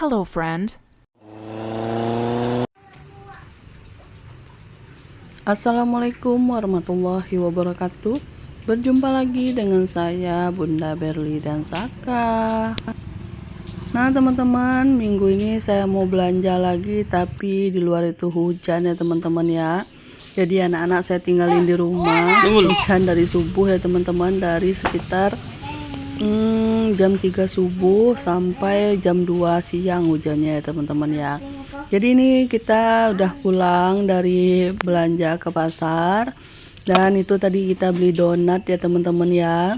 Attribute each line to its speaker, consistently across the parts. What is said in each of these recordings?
Speaker 1: hello friend.
Speaker 2: Assalamualaikum warahmatullahi wabarakatuh. Berjumpa lagi dengan saya Bunda Berli dan Saka. Nah teman-teman, minggu ini saya mau belanja lagi, tapi di luar itu hujan ya teman-teman ya. Jadi anak-anak saya tinggalin di rumah. Hujan dari subuh ya teman-teman, dari sekitar jam 3 subuh sampai jam 2 siang hujannya ya teman-teman ya. Jadi ini kita udah pulang dari belanja ke pasar, dan itu tadi kita beli donat ya teman-teman ya.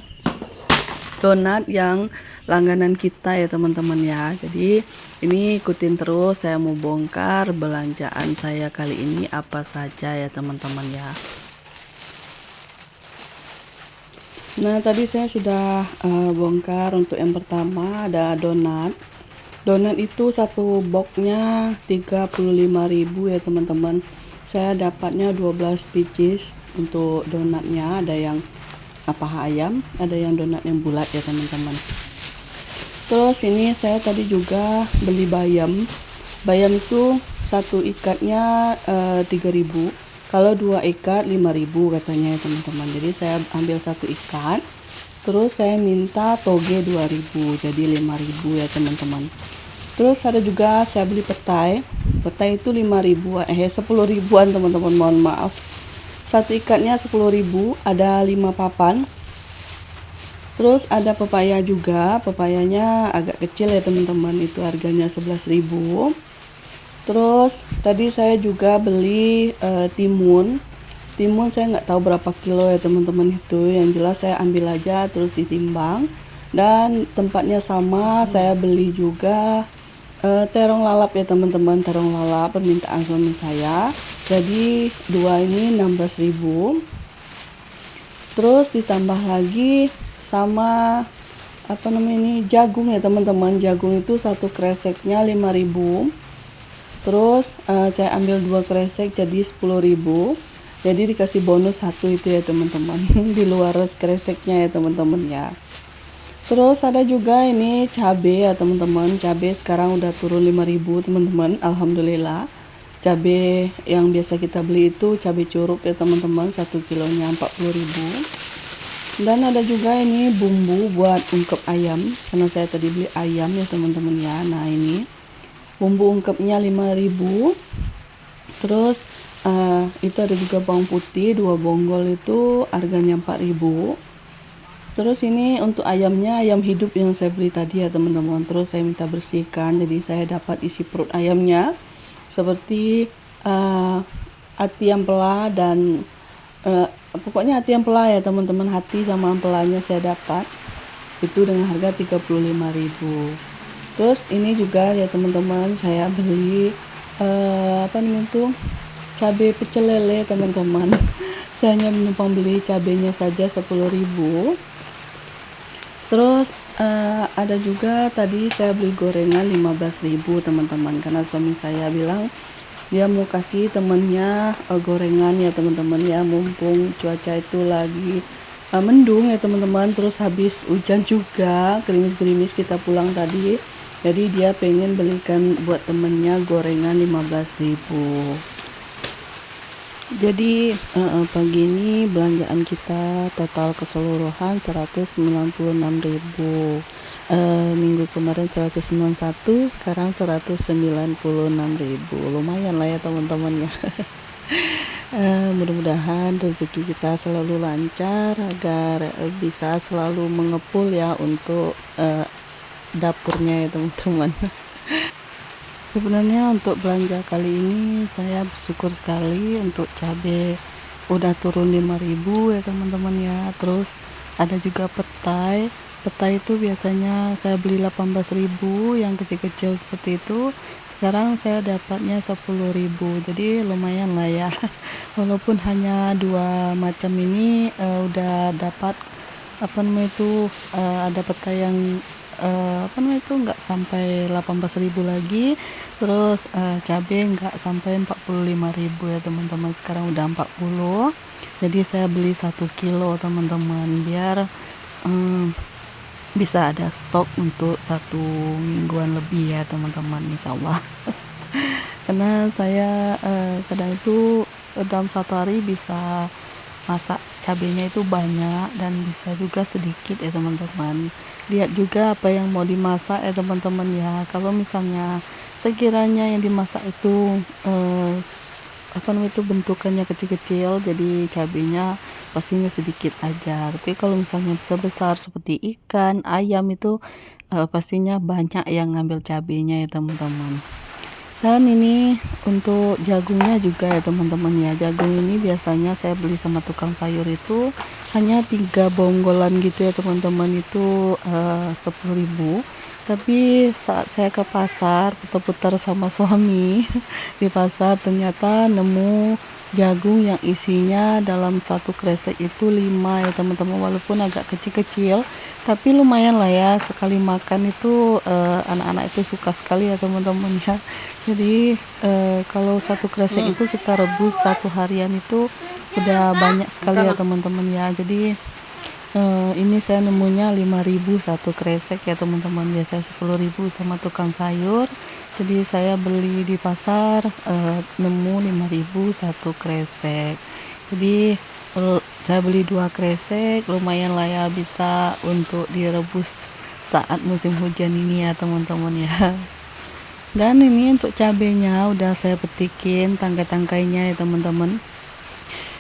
Speaker 2: Donat yang langganan kita ya teman-teman ya. Jadi ini ikutin terus, saya mau bongkar belanjaan saya kali ini apa saja ya teman-teman ya. Nah tadi saya sudah bongkar. Untuk yang pertama ada donat. Donat itu satu boxnya 35.000 ya teman-teman. Saya dapatnya 12 pieces untuk donatnya. Ada yang paha ayam, ada yang donat yang bulat ya teman-teman. Terus ini saya tadi juga beli bayam. Bayam itu satu ikatnya 3.000. Kalau dua ikat 5.000 katanya ya teman-teman. Jadi saya ambil satu ikat. Terus saya minta toge 2.000, jadi 5.000 ya teman-teman. Terus ada juga saya beli petai. Petai itu 5.000, 10 ribuan teman-teman, mohon maaf. Satu ikatnya 10.000, ada 5 papan. Terus ada pepaya juga, pepayanya agak kecil ya teman-teman, itu harganya 11.000. Terus tadi saya juga beli timun. Timun saya nggak tahu berapa kilo ya teman-teman itu, yang jelas saya ambil aja terus ditimbang. Dan tempatnya sama, saya beli juga terong lalap ya teman-teman, terong lalap permintaan suami saya. Jadi dua ini 16.000. Terus ditambah lagi sama apa namanya ini, jagung ya teman-teman. Jagung itu satu kreseknya 5.000. Terus saya ambil dua kresek jadi 10.000. Jadi dikasih bonus satu itu ya teman-teman di luar kreseknya ya teman-teman ya. Terus ada juga ini cabai ya teman-teman. Cabai sekarang udah turun 5.000 teman-teman. Alhamdulillah. Cabai yang biasa kita beli itu cabai curug ya teman-teman, 1 kilonya 40.000. Dan ada juga ini bumbu buat ungkep ayam, karena saya tadi beli ayam ya teman-teman ya. Nah ini bumbu ungkepnya 5.000. Terus itu ada juga bawang putih 2 bonggol, itu harganya 4.000. Terus ini untuk ayamnya, ayam hidup yang saya beli tadi ya teman-teman. Terus saya minta bersihkan, jadi saya dapat isi perut ayamnya seperti hati ampela dan pokoknya hati ampela ya teman-teman. Hati sama ampelanya saya dapat itu dengan harga 35.000. Terus ini juga ya teman-teman, saya beli apa namanya itu, cabai pecel lele teman-teman. Saya hanya menumpang beli cabenya saja 10.000. Terus ada juga tadi saya beli gorengan 15.000 teman-teman, karena suami saya bilang dia mau kasih temennya gorengan ya teman-teman ya, mumpung cuaca itu lagi mendung ya teman-teman. Terus habis hujan juga, gerimis-gerimis kita pulang tadi, jadi dia pengen belikan buat temennya gorengan 15.000. Jadi pagi ini belanjaan kita total keseluruhan 196.000. Minggu kemarin 191, sekarang 196.000. Lumayan lah ya teman-teman ya. Mudah-mudahan rezeki kita selalu lancar agar bisa selalu mengepul ya untuk dapurnya ya teman-teman. Sebenarnya untuk belanja kali ini saya bersyukur sekali, untuk cabai udah turun 5.000 ya teman-teman ya. Terus ada juga petai. Petai itu biasanya saya beli 18.000 yang kecil-kecil seperti itu. Sekarang saya dapatnya 10.000. Jadi lumayan lah ya. Walaupun hanya dua macam ini udah dapat apa namanya itu, ada petai yang apa namanya itu nggak sampai 18.000 lagi. Terus cabai nggak sampai 45.000 ya teman-teman, sekarang udah 40. Jadi saya beli 1 kilo teman-teman, biar bisa ada stok untuk 1 mingguan lebih ya teman-teman, insya Allah. Karena saya kadang itu dalam 1 hari bisa masak cabenya itu banyak dan bisa juga sedikit ya teman-teman. Lihat juga apa yang mau dimasak ya teman-teman ya. Kalau misalnya sekiranya yang dimasak itu apa namanya itu bentukannya kecil-kecil, jadi cabenya pastinya sedikit aja. Tapi kalau misalnya besar-besar seperti ikan, ayam itu pastinya banyak yang ngambil cabenya ya teman-teman. Dan ini untuk jagungnya juga ya teman-teman ya. Jagung ini biasanya saya beli sama tukang sayur itu hanya 3 bonggolan gitu ya teman-teman, itu 10.000. Tapi saat saya ke pasar putar-putar sama suami di pasar, ternyata nemu jagung yang isinya dalam 1 kresek itu 5 ya teman-teman. Walaupun agak kecil-kecil tapi lumayan lah ya, sekali makan itu anak-anak itu suka sekali ya teman-teman ya. Jadi kalau 1 kresek itu kita rebus 1 harian itu udah banyak sekali ya teman-teman ya. Jadi ini saya nemunya 5.000 1 kresek ya teman-teman. Biasanya 10.000 sama tukang sayur. Jadi saya beli di pasar nemu 5.000 1 kresek. Jadi saya beli 2 kresek, lumayan lah ya, bisa untuk direbus saat musim hujan ini ya teman-teman ya. Dan ini untuk cabenya udah saya petikin tangkai-tangkainya ya teman-teman.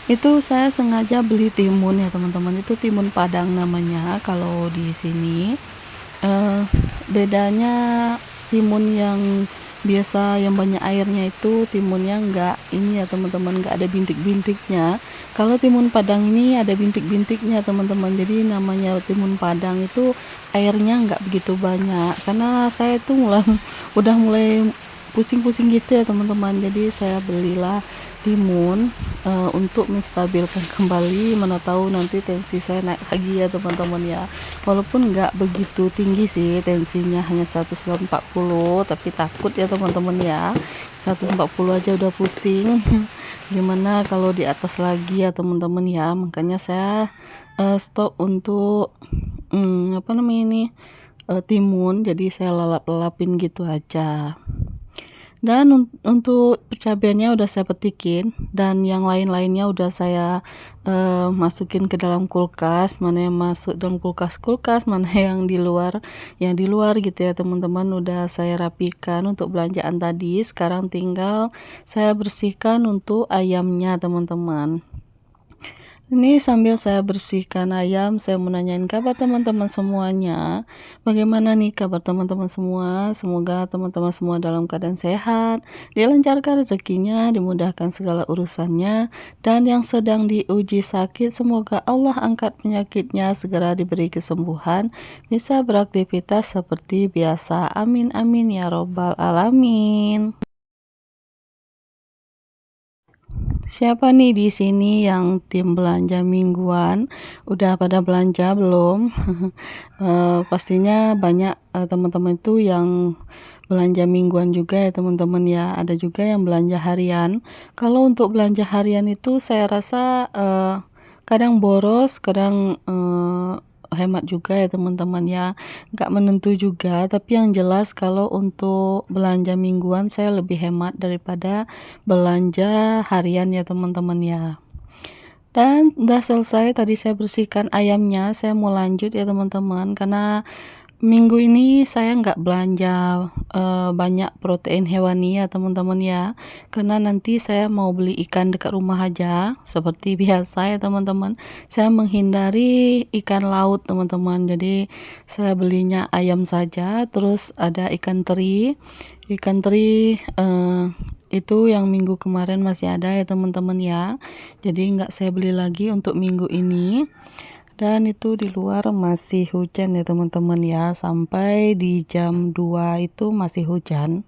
Speaker 2: Itu saya sengaja beli timun ya teman-teman, itu timun Padang namanya kalau di sini. Bedanya timun yang biasa yang banyak airnya itu timunnya enggak ini ya teman-teman, enggak ada bintik-bintiknya. Kalau timun Padang ini ada bintik-bintiknya teman-teman, jadi namanya timun Padang itu airnya enggak begitu banyak. Karena saya itu udah mulai pusing-pusing gitu ya teman-teman, jadi saya belilah timun untuk menstabilkan kembali, mana tahu nanti tensi saya naik lagi ya teman-teman ya. Walaupun nggak begitu tinggi sih tensinya, hanya 140, tapi takut ya teman-teman ya, 140 aja udah pusing gimana kalau di atas lagi ya teman-teman ya. Makanya saya stok untuk apa namanya ini timun, jadi saya lalap-lalapin gitu aja. Dan untuk cabeannya udah saya petikin, dan yang lain-lainnya udah saya masukin ke dalam kulkas. Mana yang masuk dalam kulkas, mana yang di luar, gitu ya teman-teman. Udah saya rapikan untuk belanjaan tadi. Sekarang tinggal saya bersihkan untuk ayamnya teman-teman. Ini sambil saya bersihkan ayam, saya mau nanyain kabar teman-teman semuanya. Bagaimana nih kabar teman-teman semua? Semoga teman-teman semua dalam keadaan sehat, dilancarkan rezekinya, dimudahkan segala urusannya, dan yang sedang diuji sakit, semoga Allah angkat penyakitnya, segera diberi kesembuhan, bisa beraktivitas seperti biasa. Amin amin ya robbal alamin. Siapa nih di sini yang tim belanja mingguan? Udah pada belanja belum? Pastinya banyak teman-teman itu yang belanja mingguan juga ya teman-teman ya. Ada juga yang belanja harian. Kalau untuk belanja harian itu saya rasa kadang boros, kadang hemat juga ya teman-teman ya. Nggak menentu juga, tapi yang jelas kalau untuk belanja mingguan saya lebih hemat daripada belanja harian ya teman-teman ya. Dan udah selesai tadi saya bersihkan ayamnya, saya mau lanjut ya teman-teman, karena minggu ini saya nggak belanja banyak protein hewani ya teman-teman ya, karena nanti saya mau beli ikan dekat rumah aja seperti biasa ya teman-teman. Saya menghindari ikan laut teman-teman, jadi saya belinya ayam saja. Terus ada ikan teri itu yang minggu kemarin masih ada ya teman-teman ya, jadi nggak saya beli lagi untuk minggu ini. Dan itu di luar masih hujan ya teman-teman ya, sampai di jam 2 itu masih hujan.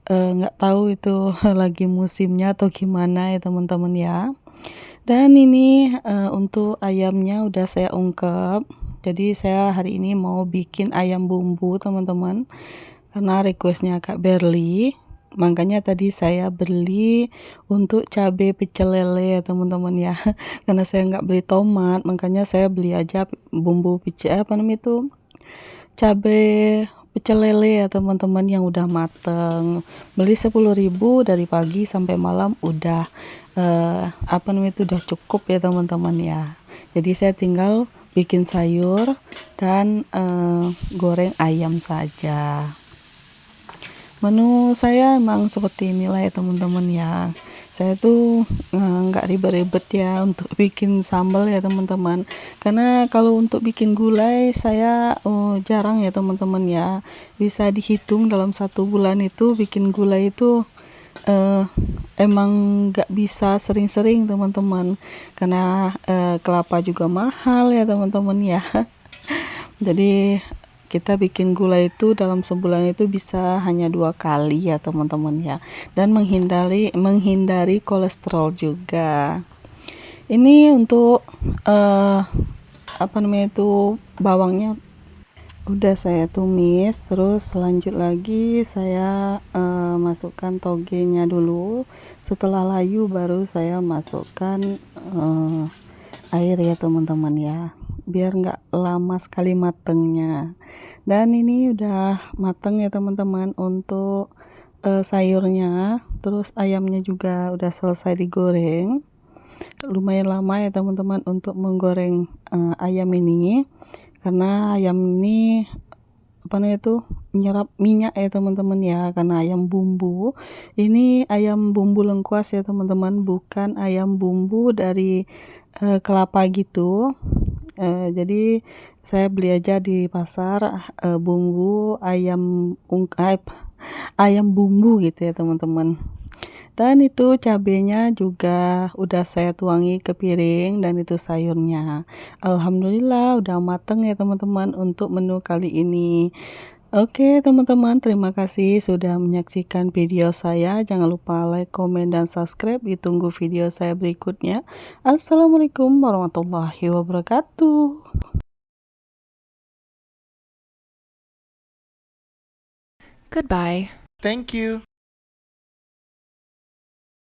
Speaker 2: Nggak tahu itu lagi musimnya atau gimana ya teman-teman ya. Dan ini untuk ayamnya udah saya ungkep. Jadi saya hari ini mau bikin ayam bumbu teman-teman, karena requestnya Kak Berli. Makanya tadi saya beli untuk cabai pecel lele ya teman-teman ya. Karena saya nggak beli tomat, makanya saya beli aja bumbu pecel apa namanya itu, cabai pecel lele ya teman-teman yang udah mateng. Beli 10.000 dari pagi sampai malam udah apa namanya itu udah cukup ya teman-teman ya. Jadi saya tinggal bikin sayur dan goreng ayam saja. Menu saya emang seperti inilah ya teman-teman ya. Saya tuh nggak ribet-ribet ya untuk bikin sambal ya teman-teman. Karena kalau untuk bikin gulai saya jarang ya teman-teman ya. Bisa dihitung dalam 1 bulan itu bikin gulai itu emang nggak bisa sering-sering teman-teman. Karena kelapa juga mahal ya teman-teman ya. Jadi kita bikin gula itu dalam sebulan itu bisa hanya 2 kali ya teman-teman ya, dan menghindari kolesterol juga. Ini untuk apa namanya itu bawangnya udah saya tumis, terus lanjut lagi saya masukkan togenya dulu. Setelah layu baru saya masukkan air ya teman-teman ya, biar nggak lama sekali matengnya. Dan ini udah mateng ya teman-teman untuk sayurnya. Terus ayamnya juga udah selesai digoreng. Lumayan lama ya teman-teman untuk menggoreng ayam ini, karena ayam ini apa namanya itu menyerap minyak ya teman-teman ya, karena ayam bumbu. Ini ayam bumbu lengkuas ya teman-teman, bukan ayam bumbu dari kelapa gitu. Jadi saya beli aja di pasar bumbu ayam ayam bumbu gitu ya teman-teman. Dan itu cabenya juga udah saya tuangi ke piring, dan itu sayurnya. Alhamdulillah udah mateng ya teman-teman untuk menu kali ini. Oke teman-teman, terima kasih sudah menyaksikan video saya. Jangan lupa like, komen, dan subscribe. Ditunggu video saya berikutnya. Assalamualaikum warahmatullahi wabarakatuh.
Speaker 1: Goodbye.
Speaker 3: Thank you.